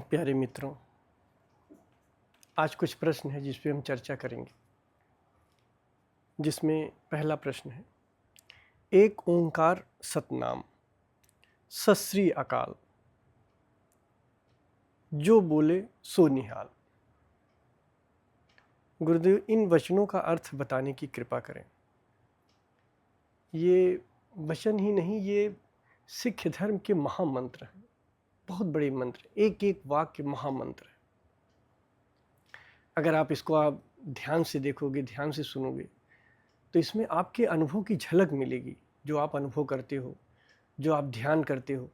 प्यारे मित्रों, आज कुछ प्रश्न है जिस पे हम चर्चा करेंगे। जिसमें पहला प्रश्न है, एक ओंकार सतनाम सत श्री अकाल, जो बोले सो निहाल। गुरुदेव, इन वचनों का अर्थ बताने की कृपा करें। ये वचन ही नहीं, ये सिख धर्म के महामंत्र हैं, बहुत बड़े मंत्र, एक एक वाक्य महामंत्र है। अगर आप इसको ध्यान से देखोगे, ध्यान से सुनोगे, तो इसमें आपके अनुभव की झलक मिलेगी। जो आप अनुभव करते हो, जो आप ध्यान करते हो,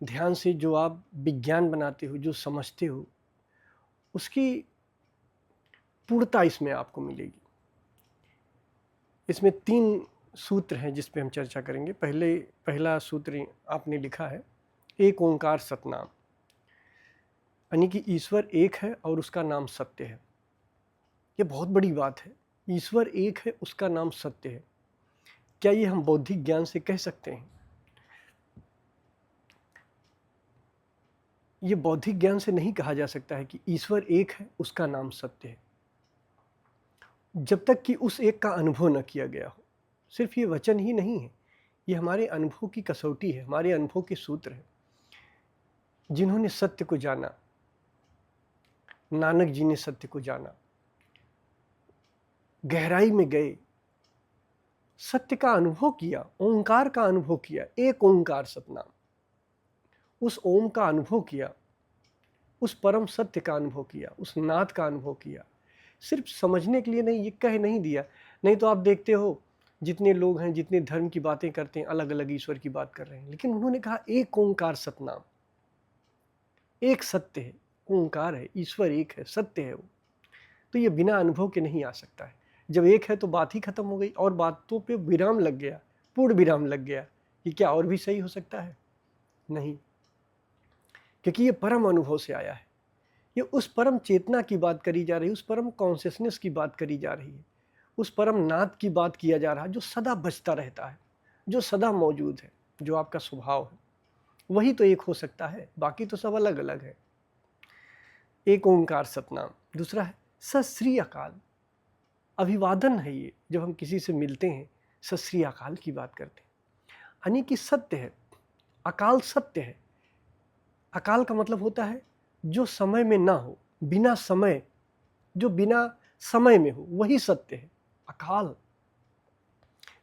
ध्यान से जो आप विज्ञान बनाते हो, जो समझते हो, उसकी पूर्णता इसमें आपको मिलेगी। इसमें 3 सूत्र हैं जिस पे हम चर्चा करेंगे। पहला सूत्र आपने लिखा है, एक ओंकार सतनाम, यानी कि ईश्वर एक है और उसका नाम सत्य है। ये बहुत बड़ी बात है। ईश्वर एक है, उसका नाम सत्य है। क्या ये हम बौद्धिक ज्ञान से कह सकते हैं? ये बौद्धिक ज्ञान से नहीं कहा जा सकता है कि ईश्वर एक है, उसका नाम सत्य है, जब तक कि उस एक का अनुभव न किया गया हो। सिर्फ ये वचन ही नहीं है, ये हमारे अनुभव की कसौटी है, हमारे अनुभव के सूत्र है। जिन्होंने सत्य को जाना, नानक जी ने सत्य को जाना, गहराई में गए, सत्य का अनुभव किया, ओंकार का अनुभव किया, एक ओंकार सतनाम, उस ओम का अनुभव किया, उस परम सत्य का अनुभव किया, उस नाद का अनुभव किया। सिर्फ समझने के लिए नहीं, ये कह नहीं दिया। नहीं तो आप देखते हो जितने लोग हैं, जितने धर्म की बातें करते हैं, अलग अलग ईश्वर की बात कर रहे हैं, लेकिन उन्होंने कहा एक ओंकार सतनाम, एक सत्य है, ओंकार है, ईश्वर एक है, सत्य है वो। तो ये बिना अनुभव के नहीं आ सकता है। जब एक है तो बात ही खत्म हो गई और बातों पे विराम लग गया, पूर्ण विराम लग गया कि क्या और भी सही हो सकता है? नहीं, क्योंकि ये परम अनुभव से आया है। ये उस परम चेतना की बात करी जा रही है, उस परम कॉन्शियसनेस की बात करी जा रही है, उस परम नाद की बात किया जा रहा है, जो सदा बचता रहता है, जो सदा मौजूद है, जो आपका स्वभाव है। वही तो एक हो सकता है, बाकी तो सब अलग अलग है। एक ओंकार सतनाम। दूसरा है सत श्री अकाल, अभिवादन है ये। जब हम किसी से मिलते हैं, सत श्री अकाल की बात करते हैं, यानी कि सत्य है, अकाल सत्य है। अकाल का मतलब होता है जो समय में ना हो, बिना समय, जो बिना समय में हो, वही सत्य है। अकाल,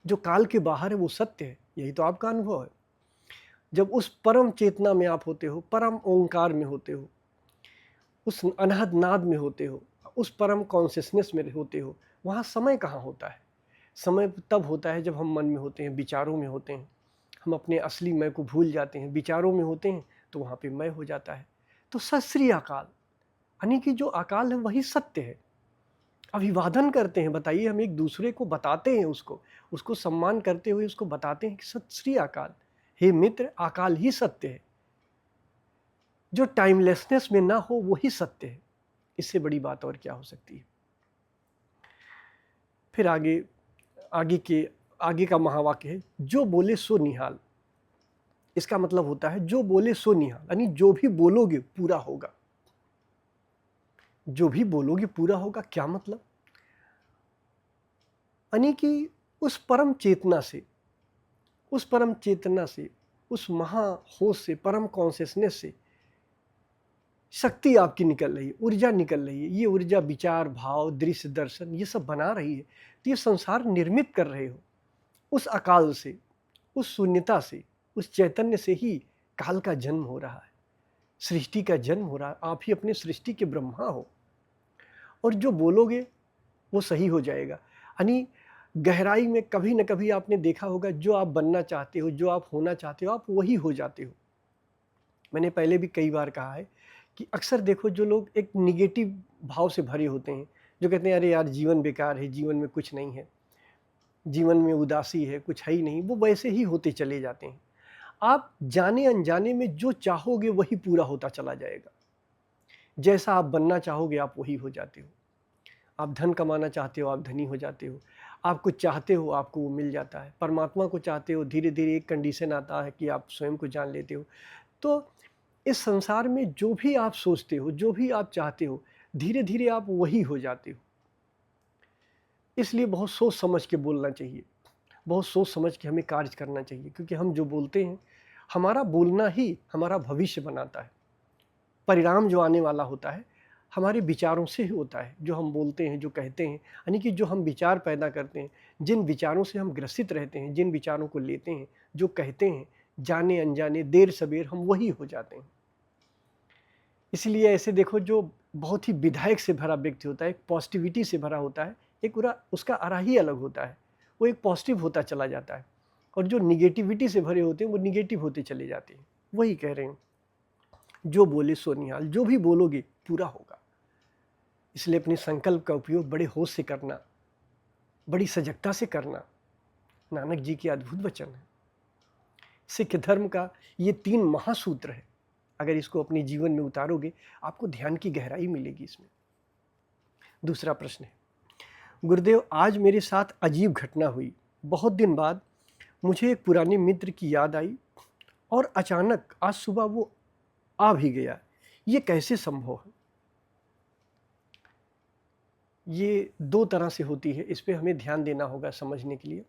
जो काल के बाहर है, वो सत्य है। यही तो आपका अनुभव है। जब उस परम चेतना में आप होते हो, परम ओंकार में होते हो, उस अनहद नाद में होते हो, उस परम कॉन्शियसनेस में होते हो, वहाँ समय कहाँ होता है? समय तब होता है जब हम मन में होते हैं, विचारों में होते हैं, हम अपने असली मैं को भूल जाते हैं, विचारों में होते हैं, तो वहाँ पे मैं हो जाता है। तो सत श्री अकाल, यानी कि जो अकाल है वही सत्य है। अभिवादन करते हैं, बताइए, हम एक दूसरे को बताते हैं, उसको सम्मान करते हुए उसको बताते हैं कि सत श्री अकाल, हे मित्र, अकाल ही सत्य है। जो टाइमलेसनेस में ना हो वही सत्य है। इससे बड़ी बात और क्या हो सकती है? फिर आगे का महावाक्य है, जो बोले सो निहाल। इसका मतलब होता है जो बोले सो निहाल, यानी जो भी बोलोगे पूरा होगा। जो भी बोलोगे पूरा होगा, क्या मतलब? यानी कि उस परम चेतना से, उस महाहोश से, परम कॉन्शियसनेस से शक्ति आपकी निकल रही है, ऊर्जा निकल रही है। ये ऊर्जा विचार, भाव, दृश्य, दर्शन, ये सब बना रही है। तो ये संसार निर्मित कर रहे हो। उस अकाल से, उस शून्यता से, उस चैतन्य से ही काल का जन्म हो रहा है, सृष्टि का जन्म हो रहा है। आप ही अपने सृष्टि के ब्रह्मा हो, और जो बोलोगे वो सही हो जाएगा। यानी गहराई में कभी न कभी आपने देखा होगा, जो आप बनना चाहते हो, जो आप होना चाहते हो, आप वही हो जाते हो। मैंने पहले भी कई बार कहा है कि अक्सर देखो, जो लोग एक निगेटिव भाव से भरे होते हैं, जो कहते हैं अरे यार जीवन बेकार है, जीवन में कुछ नहीं है, जीवन में उदासी है, कुछ है ही नहीं, वो वैसे ही होते चले जाते हैं। आप जाने अनजाने में जो चाहोगे वही पूरा होता चला जाएगा। जैसा आप बनना चाहोगे आप वही हो जाते हो। आप धन कमाना चाहते हो, आप धनी हो जाते हो। आप कुछ चाहते हो, आपको वो मिल जाता है। परमात्मा को चाहते हो, धीरे धीरे एक कंडीशन आता है कि आप स्वयं को जान लेते हो। तो इस संसार में जो भी आप सोचते हो, जो भी आप चाहते हो, धीरे धीरे आप वही हो जाते हो। इसलिए बहुत सोच समझ के बोलना चाहिए, बहुत सोच समझ के हमें कार्य करना चाहिए, क्योंकि हम जो बोलते हैं, हमारा बोलना ही हमारा भविष्य बनाता है। परिणाम जो आने वाला होता है हमारे विचारों से ही होता है। जो हम बोलते हैं, जो कहते हैं, यानी कि जो हम विचार पैदा करते हैं, जिन विचारों से हम ग्रसित रहते हैं, जिन विचारों को लेते हैं, जो कहते हैं, जाने अनजाने देर सबेर हम वही हो जाते हैं। इसलिए ऐसे देखो, जो बहुत ही विधायक से भरा व्यक्ति होता है, एक पॉजिटिविटी से भरा होता है, एक पूरा उसका आरा ही अलग होता है, वो एक पॉजिटिव होता चला जाता है। और जो निगेटिविटी से भरे होते हैं वो निगेटिव होते चले जाते हैं। वही कह रहे हैं, जो बोले सो निहाल, जो भी बोलोगे पूरा होगा। इसलिए अपने संकल्प का उपयोग बड़े होश से करना, बड़ी सजगता से करना। नानक जी की अद्भुत वचन है। सिख धर्म का ये 3 महासूत्र है। अगर इसको अपने जीवन में उतारोगे, आपको ध्यान की गहराई मिलेगी इसमें। दूसरा प्रश्न है, गुरुदेव आज मेरे साथ अजीब घटना हुई। बहुत दिन बाद मुझे एक पुराने मित्र की याद आई और अचानक आज सुबह वो आ भी गया। ये कैसे संभव है? ये 2 तरह से होती है, इस पे हमें ध्यान देना होगा समझने के लिए।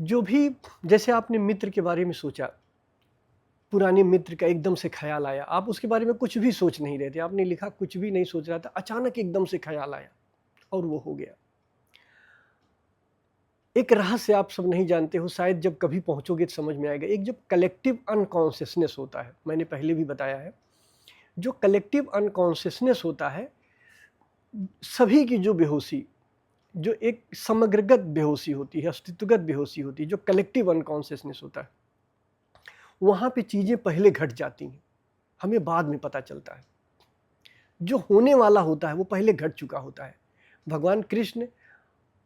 जो भी, जैसे आपने मित्र के बारे में सोचा, पुराने मित्र का एकदम से ख्याल आया, आप उसके बारे में कुछ भी सोच नहीं रहे थे, आपने लिखा कुछ भी नहीं सोच रहा था, अचानक एकदम से ख्याल आया और वो हो गया। एक रहस्य आप सब नहीं जानते हो, शायद जब कभी पहुंचोगे तो समझ में आएगा। एक जब कलेक्टिव अनकॉन्शियसनेस होता है, मैंने पहले भी बताया है, जो कलेक्टिव अनकॉन्शियसनेस होता है, सभी की जो बेहोशी, जो एक समग्रगत बेहोशी होती है, अस्तित्वगत बेहोशी होती है, जो कलेक्टिव अनकॉन्शियसनेस होता है, वहाँ पे चीज़ें पहले घट जाती हैं, हमें बाद में पता चलता है। जो होने वाला होता है वो पहले घट चुका होता है। भगवान कृष्ण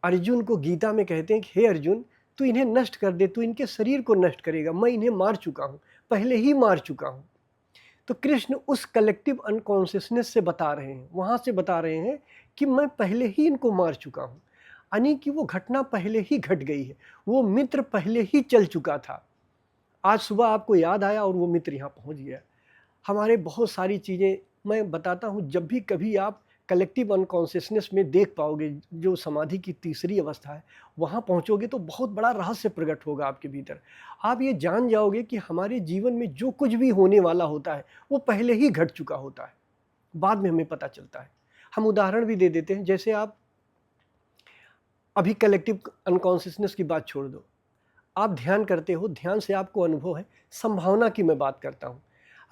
अर्जुन को गीता में कहते हैं कि हे अर्जुन, तू इन्हें नष्ट कर दे, तू इनके शरीर को नष्ट करेगा, मैं इन्हें मार चुका हूँ, पहले ही मार चुका हूँ। तो कृष्ण उस कलेक्टिव अनकॉन्शियसनेस से बता रहे हैं, वहाँ से बता रहे हैं कि मैं पहले ही इनको मार चुका हूँ, यानी कि वो घटना पहले ही घट गई है, वो मित्र पहले ही चल चुका था। आज सुबह आपको याद आया और वो मित्र यहाँ पहुँच गया। हमारे बहुत सारी चीज़ें मैं बताता हूँ, जब भी कभी आप कलेक्टिव अनकॉन्शियसनेस में देख पाओगे, जो समाधि की तीसरी अवस्था है, वहाँ पहुँचोगे तो बहुत बड़ा रहस्य प्रकट होगा आपके भीतर। आप ये जान जाओगे कि हमारे जीवन में जो कुछ भी होने वाला होता है वो पहले ही घट चुका होता है, बाद में हमें पता चलता है। हम उदाहरण भी दे देते हैं, जैसे आप अभी कलेक्टिव अनकॉन्शियसनेस की बात छोड़ दो, आप ध्यान करते हो, ध्यान से आपको अनुभव है, संभावना की मैं बात करता हूँ।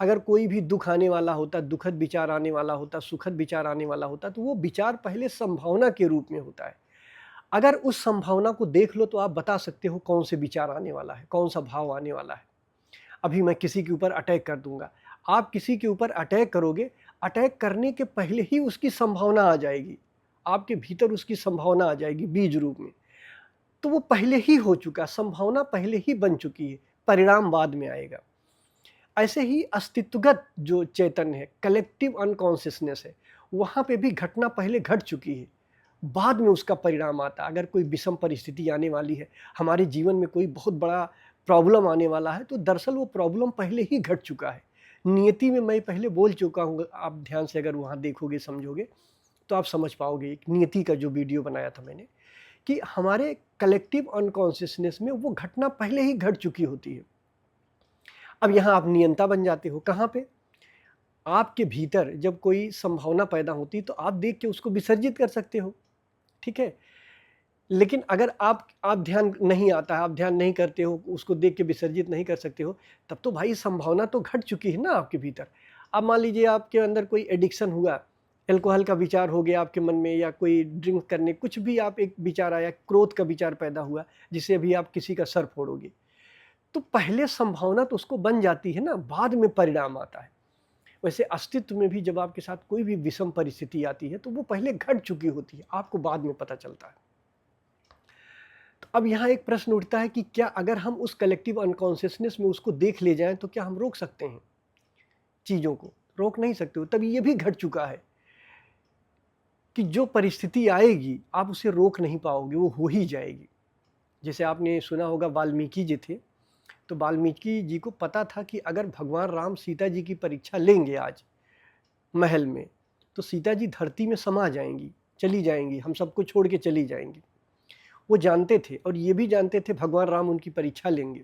अगर कोई भी दुख आने वाला होता, दुखद विचार आने वाला होता, सुखद विचार आने वाला होता, तो वो विचार पहले संभावना के रूप में होता है। अगर उस संभावना को देख लो तो आप बता सकते हो कौन से विचार आने वाला है, कौन सा भाव आने वाला है। अभी मैं किसी के ऊपर अटैक कर दूंगा, आप किसी के ऊपर अटैक करोगे, अटैक करने के पहले ही उसकी संभावना आ जाएगी, आपके भीतर उसकी संभावना आ जाएगी बीज रूप में। तो वो पहले ही हो चुका, संभावना पहले ही बन चुकी है, परिणाम बाद में आएगा। ऐसे ही अस्तित्वगत जो चैतन्य है, कलेक्टिव अनकॉन्शियसनेस है, वहाँ पे भी घटना पहले घट चुकी है, बाद में उसका परिणाम आता है। अगर कोई विषम परिस्थिति आने वाली है, हमारे जीवन में कोई बहुत बड़ा प्रॉब्लम आने वाला है, तो दरअसल वो प्रॉब्लम पहले ही घट चुका है। नियति में मैं पहले बोल चुका हूँ, आप ध्यान से अगर वहाँ देखोगे, समझोगे तो आप समझ पाओगे। एक नियति का जो वीडियो बनाया था मैंने, कि हमारे कलेक्टिव अनकॉन्शियसनेस में वो घटना पहले ही घट चुकी होती है। अब यहाँ आप नियंता बन जाते हो, कहाँ पे? आपके भीतर जब कोई संभावना पैदा होती है तो आप देख के उसको विसर्जित कर सकते हो, ठीक है। लेकिन अगर आप ध्यान नहीं आता है, आप ध्यान नहीं करते हो, उसको देख के विसर्जित नहीं कर सकते हो, तब तो भाई संभावना तो घट चुकी है ना आपके भीतर। अब मान लीजिए आपके अंदर कोई एडिक्शन हुआ, एल्कोहल का विचार हो गया आपके मन में, या कोई ड्रिंक करने, कुछ भी आप एक विचार आया, क्रोध का विचार पैदा हुआ, जिससे अभी आप किसी का सर फोड़ोगे, तो पहले संभावना तो उसको बन जाती है ना, बाद में परिणाम आता है। वैसे अस्तित्व में भी जब आपके साथ कोई भी विषम परिस्थिति आती है तो वो पहले घट चुकी होती है, आपको बाद में पता चलता है। तो अब यहाँ एक प्रश्न उठता है कि क्या अगर हम उस कलेक्टिव अनकॉन्शियसनेस में उसको देख ले जाएं तो क्या हम रोक सकते हैं? चीज़ों को रोक नहीं सकते हो, तब ये भी घट चुका है कि जो परिस्थिति आएगी आप उसे रोक नहीं पाओगे, वो हो ही जाएगी। जैसे आपने सुना होगा, वाल्मीकि जी थे, तो वाल्मीकि जी को पता था कि अगर भगवान राम सीता जी की परीक्षा लेंगे आज महल में, तो सीता जी धरती में समा जाएंगी, चली जाएंगी, हम सबको छोड़ के चली जाएंगी। वो जानते थे, और ये भी जानते थे भगवान राम उनकी परीक्षा लेंगे।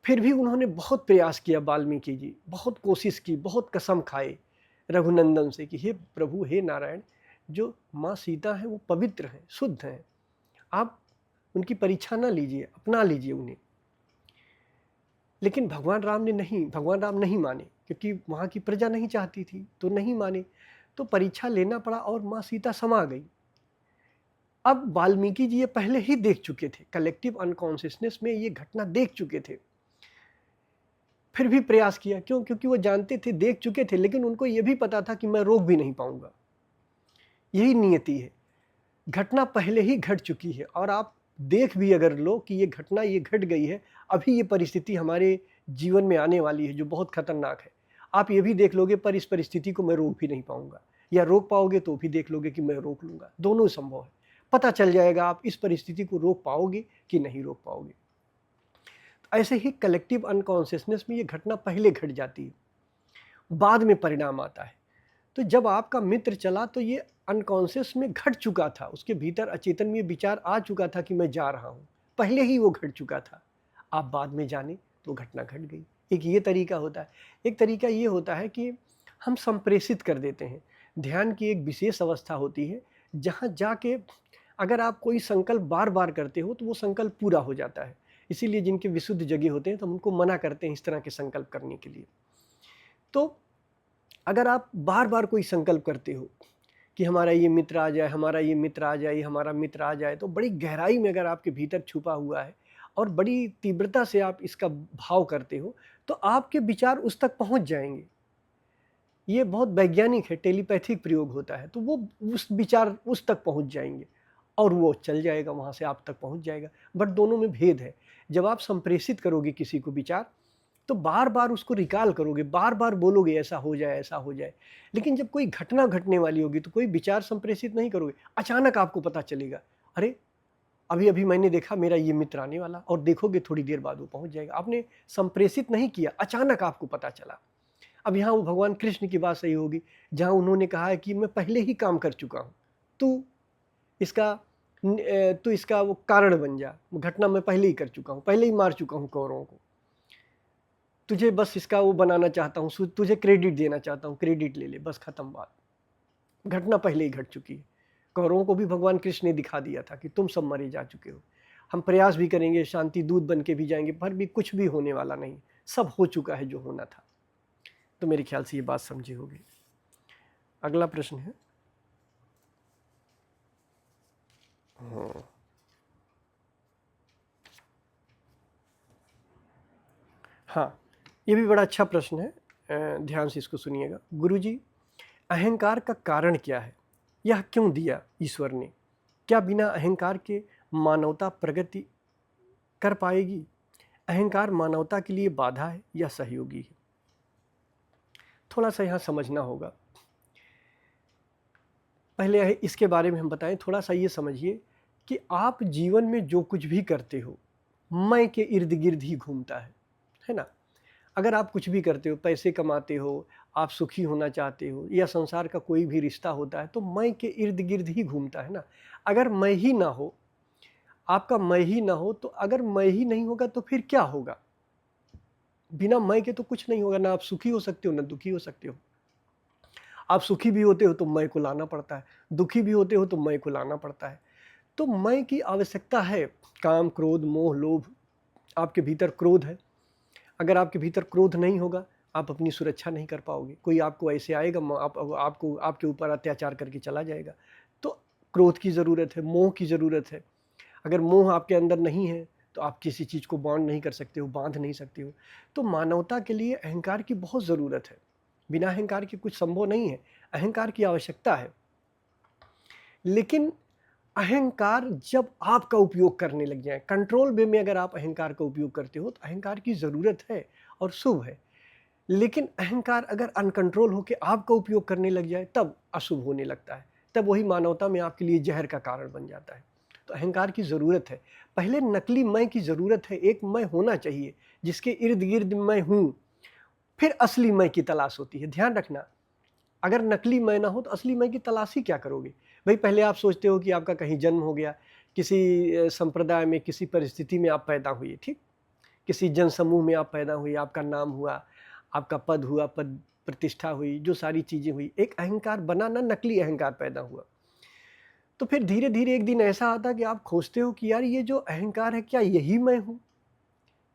फिर भी उन्होंने बहुत प्रयास किया, वाल्मीकि जी बहुत कोशिश की, बहुत कसम खाए रघुनंदन से कि हे प्रभु, हे नारायण, जो माँ सीता है वो पवित्र हैं, शुद्ध हैं, आप उनकी परीक्षा ना लीजिए, अपना लीजिए उन्हें। लेकिन भगवान राम नहीं माने, क्योंकि वहाँ की प्रजा नहीं चाहती थी, तो नहीं माने, तो परीक्षा लेना पड़ा और माँ सीता समा गई। अब वाल्मीकि जी ये पहले ही देख चुके थे, कलेक्टिव अनकॉन्शियसनेस में ये घटना देख चुके थे, फिर भी प्रयास किया। क्यों? क्योंकि वो जानते थे, देख चुके थे, लेकिन उनको ये भी पता था कि मैं रोक भी नहीं पाऊंगा। यही नियति है, घटना पहले ही घट चुकी है, और आप देख भी अगर लो कि ये घटना ये घट गई है, अभी ये परिस्थिति हमारे जीवन में आने वाली है जो बहुत खतरनाक है, आप ये भी देख लोगे, पर इस परिस्थिति को मैं रोक भी नहीं पाऊंगा, या रोक पाओगे तो भी देख लोगे कि मैं रोक लूंगा, दोनों संभव है। पता चल जाएगा आप इस परिस्थिति को रोक पाओगे कि नहीं रोक पाओगे। ऐसे ही कलेक्टिव अनकॉन्शियसनेस में ये घटना पहले घट जाती है, बाद में परिणाम आता है। तो जब आपका मित्र चला तो ये अनकॉन्शियस में घट चुका था, उसके भीतर अचेतन में विचार आ चुका था कि मैं जा रहा हूँ, पहले ही वो घट चुका था। आप बाद में जाने तो घटना घट गई। एक ये तरीका होता है। एक तरीका ये होता है कि हम संप्रेषित कर देते हैं। ध्यान की एक विशेष अवस्था होती है जहाँ जाके अगर आप कोई संकल्प बार बार करते हो तो वो संकल्प पूरा हो जाता है। इसीलिए जिनके विशुद्ध जगह होते हैं तो हम उनको मना करते हैं इस तरह के संकल्प करने के लिए। तो अगर आप बार बार कोई संकल्प करते हो कि हमारा ये मित्र आ जाए, हमारा ये मित्र आ जाए, हमारा मित्र आ जाए, तो बड़ी गहराई में अगर आपके भीतर छुपा हुआ है और बड़ी तीव्रता से आप इसका भाव करते हो, तो आपके विचार उस तक पहुंच जाएंगे। ये बहुत वैज्ञानिक है, टेलीपैथिक प्रयोग होता है। तो वो उस विचार उस तक पहुंच जाएंगे और वो चल जाएगा, वहाँ से आप तक पहुंच जाएगा। बट दोनों में भेद है। जब आप संप्रेषित करोगे किसी को विचार, तो बार बार उसको रिकॉल करोगे, बार बार बोलोगे ऐसा हो जाए, ऐसा हो जाए। लेकिन जब कोई घटना घटने वाली होगी तो कोई विचार संप्रेषित नहीं करोगे, अचानक आपको पता चलेगा, अरे अभी अभी मैंने देखा मेरा ये मित्र आने वाला, और देखोगे थोड़ी देर बाद वो पहुंच जाएगा। आपने संप्रेषित नहीं किया, अचानक आपको पता चला। अब यहाँ वो भगवान कृष्ण की बात सही होगी, जहाँ उन्होंने कहा है कि मैं पहले ही काम कर चुका हूँ, इसका तो इसका वो कारण बन जा। घटना मैं पहले ही कर चुका हूँ, पहले ही मार चुका हूँ कौरवों को, तुझे बस इसका वो बनाना चाहता हूँ, तुझे क्रेडिट देना चाहता हूँ, क्रेडिट ले ले, बस खत्म बात। घटना पहले ही घट चुकी है। कौरवों को भी भगवान कृष्ण ने दिखा दिया था कि तुम सब मरे जा चुके हो, हम प्रयास भी करेंगे, शांति दूत बन के भी जाएंगे, पर भी कुछ भी होने वाला नहीं, सब हो चुका है जो होना था। तो मेरे ख्याल से ये बात समझी होगी। अगला प्रश्न है। हाँ, ये भी बड़ा अच्छा प्रश्न है, ध्यान से इसको सुनिएगा। गुरुजी, अहंकार का कारण क्या है? यह क्यों दिया ईश्वर ने? क्या बिना अहंकार के मानवता प्रगति कर पाएगी? अहंकार मानवता के लिए बाधा है या सहयोगी है? थोड़ा सा यहाँ समझना होगा। पहले इसके बारे में हम बताएं, थोड़ा सा ये समझिए कि आप जीवन में जो कुछ भी करते हो, मैं के इर्द गिर्द ही घूमता है ना। अगर आप कुछ भी करते हो, पैसे कमाते हो, आप सुखी होना चाहते हो, या संसार का कोई भी रिश्ता होता है, तो मैं के इर्द गिर्द ही घूमता है ना। अगर मैं ही ना हो, आपका मैं ही ना हो, तो अगर मैं ही नहीं होगा तो फिर क्या होगा? बिना मैं के तो कुछ नहीं होगा, ना आप सुखी हो सकते हो ना दुखी हो सकते हो। आप सुखी भी होते हो तो मैं को लाना पड़ता है, दुखी भी होते हो तो मैं को लाना पड़ता है। तो मैं की आवश्यकता है। काम, क्रोध, मोह, लोभ, आपके भीतर क्रोध है। अगर आपके भीतर क्रोध नहीं होगा, आप अपनी सुरक्षा नहीं कर पाओगे। कोई आपको ऐसे आएगा, आपको आपके ऊपर अत्याचार करके चला जाएगा। तो क्रोध की ज़रूरत है, मोह की ज़रूरत है। अगर मोह आपके अंदर नहीं है तो आप किसी चीज़ को बांध नहीं कर सकते हो, बांध नहीं सकते हो। तो मानवता के लिए अहंकार की बहुत ज़रूरत है। बिना अहंकार के कुछ संभव नहीं है, अहंकार की आवश्यकता है। लेकिन अहंकार जब आपका उपयोग करने लग जाए, कंट्रोल वे में अगर आप अहंकार का उपयोग करते हो, तो अहंकार की ज़रूरत है और शुभ है। लेकिन अहंकार अगर अनकंट्रोल होकर आपका उपयोग करने लग जाए, तब अशुभ होने लगता है, तब वही मानवता में आपके लिए जहर का कारण बन जाता है। तो अहंकार की ज़रूरत है। पहले नकली मैं की ज़रूरत है, एक मैं होना चाहिए जिसके इर्द गिर्द मैं हूँ, फिर असली मैं की तलाश होती है। ध्यान रखना, अगर नकली मैं ना हो तो असली मैं की तलाश ही क्या करोगे? भाई पहले आप सोचते हो कि आपका कहीं जन्म हो गया, किसी संप्रदाय में, किसी परिस्थिति में आप पैदा हुए, ठीक? किसी जनसमूह में आप पैदा हुए, आपका नाम हुआ, आपका पद हुआ, पद प्रतिष्ठा हुई, जो सारी चीज़ें हुई, एक अहंकार बना ना, नकली अहंकार पैदा हुआ। तो फिर धीरे-धीरे एक दिन ऐसा आता कि आप खोजते हो कि यार ये जो अहंकार है, क्या यही मैं हूँ?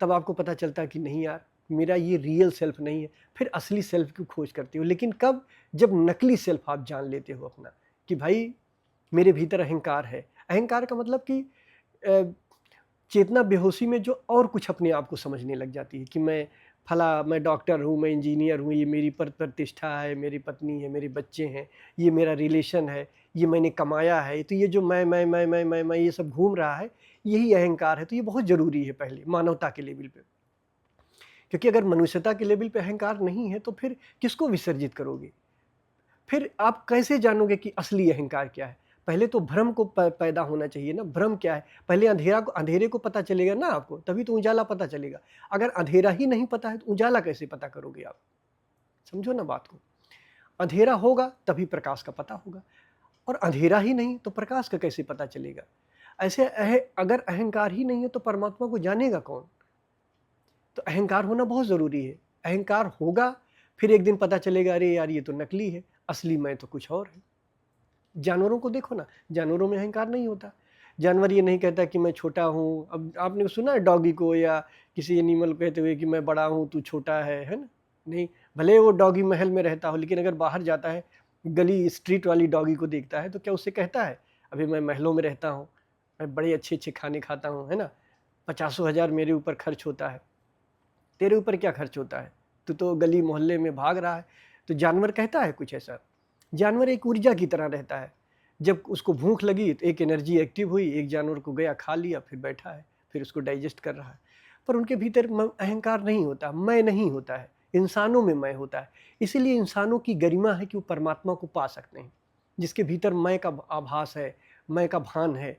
तब आपको पता चलता है कि नहीं यार, मेरा ये रियल सेल्फ नहीं है। फिर असली सेल्फ की खोज करते हो, लेकिन कब? जब नकली सेल्फ आप जान लेते हो अपना, कि भाई मेरे भीतर अहंकार है। अहंकार का मतलब कि चेतना बेहोशी में जो और कुछ अपने आप को समझने लग जाती है कि मैं डॉक्टर हूँ, मैं इंजीनियर हूँ, ये मेरी प्रतिष्ठा है, मेरी पत्नी है, मेरे बच्चे हैं, ये मेरा रिलेशन है, ये मैंने कमाया है। तो ये जो मैं ये सब घूम रहा है, यही अहंकार है। तो ये बहुत ज़रूरी है पहले मानवता के लेवल पे, क्योंकि अगर मनुष्यता के लेवल पे अहंकार नहीं है तो फिर किसको विसर्जित करोगे? फिर आप कैसे जानोगे कि असली अहंकार क्या है? पहले तो भ्रम को पैदा होना चाहिए ना। भ्रम क्या है? पहले अंधेरे को पता चलेगा ना आपको, तभी तो उजाला पता चलेगा। अगर अंधेरा ही नहीं पता है तो उजाला कैसे पता करोगे आप? समझो ना बात को। अंधेरा होगा तभी प्रकाश का पता होगा, और अंधेरा ही नहीं तो प्रकाश का कैसे पता चलेगा? ऐसे अगर अहंकार ही नहीं है तो परमात्मा को जानेगा कौन? तो अहंकार होना बहुत ज़रूरी है। अहंकार होगा, फिर एक दिन पता चलेगा अरे यार ये तो नकली है, असली मैं तो कुछ और है। जानवरों को देखो ना, जानवरों में अहंकार नहीं होता। जानवर ये नहीं कहता कि मैं छोटा हूँ। अब आपने सुना है डॉगी को या किसी एनिमल कहते हुए कि मैं बड़ा हूँ, तू छोटा है ना? नहीं, भले वो डॉगी महल में रहता हो, लेकिन अगर बाहर जाता है, गली स्ट्रीट वाली डॉगी को देखता है, तो क्या उससे कहता है, अभी मैं महलों में रहता हूँ, मैं बड़े अच्छे-अच्छे खाने खाता हूँ, है ना? पचासों हज़ार मेरे ऊपर खर्च होता है। तेरे ऊपर क्या खर्च होता है? तू तो गली मोहल्ले में भाग रहा है। तो जानवर कहता है कुछ ऐसा? जानवर एक ऊर्जा की तरह रहता है। जब उसको भूख लगी तो एक एनर्जी एक्टिव हुई, एक जानवर को गया, खा लिया, फिर बैठा है, फिर उसको डाइजेस्ट कर रहा है। पर उनके भीतर अहंकार नहीं होता, मैं नहीं होता है। इंसानों में मैं होता है। इसीलिए इंसानों की गरिमा है कि वो परमात्मा को पा सकते हैं। जिसके भीतर मैं का आभास है, मैं का भान है,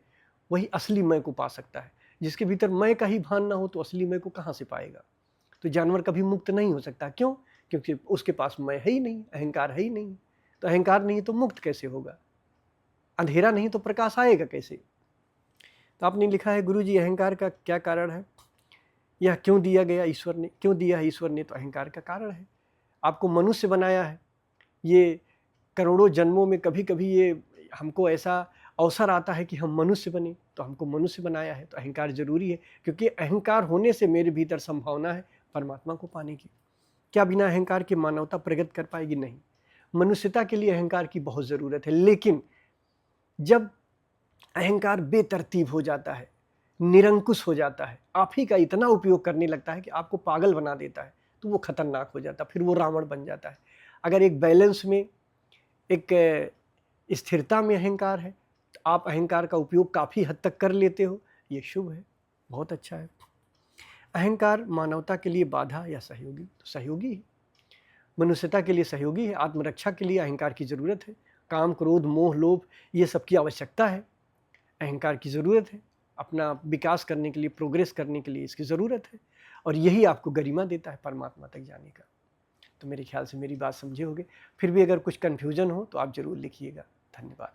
वही असली मैं को पा सकता है। जिसके भीतर मैं का ही भान ना हो तो असली मैं को कहाँ से पाएगा? तो जानवर कभी मुक्त नहीं हो सकता। क्यों? क्योंकि उसके पास मैं है ही नहीं, अहंकार है ही नहीं। तो अहंकार नहीं तो मुक्त कैसे होगा? अंधेरा नहीं तो प्रकाश आएगा कैसे? तो आपने लिखा है गुरुजी अहंकार का क्या कारण है? यह क्यों दिया गया ईश्वर ने? क्यों दिया है ईश्वर ने? तो अहंकार का कारण है। आपको मनुष्य बनाया है। ये करोड़ों जन्मों में कभी-कभी ये हमको ऐसा अवसर आता है कि हम मनुष्य बने, तो हमको मनुष्य बनाया है। तो अहंकार ज़रूरी है, क्योंकि अहंकार होने से मेरे भीतर संभावना है परमात्मा को पाने की। क्या बिना अहंकार के मानवता प्रगति कर पाएगी? नहीं। मनुष्यता के लिए अहंकार की बहुत ज़रूरत है, लेकिन जब अहंकार बेतरतीब हो जाता है, निरंकुश हो जाता है, आप ही का इतना उपयोग करने लगता है कि आपको पागल बना देता है, तो वो खतरनाक हो जाता है, फिर वो रावण बन जाता है। अगर एक बैलेंस में, एक स्थिरता में अहंकार है, तो आप अहंकार का उपयोग काफ़ी हद तक कर लेते हो, ये शुभ है, बहुत अच्छा है। अहंकार मानवता के लिए बाधा या सहयोगी? तो सहयोगी है। मनुष्यता के लिए सहयोगी है। आत्मरक्षा के लिए अहंकार की ज़रूरत है। काम, क्रोध, मोह, लोभ, ये सब की आवश्यकता है। अहंकार की ज़रूरत है। अपना विकास करने के लिए, प्रोग्रेस करने के लिए इसकी ज़रूरत है, और यही आपको गरिमा देता है परमात्मा तक जाने का। तो मेरे ख्याल से मेरी बात समझे होंगे। फिर भी अगर कुछ कन्फ्यूज़न हो तो आप ज़रूर लिखिएगा। धन्यवाद।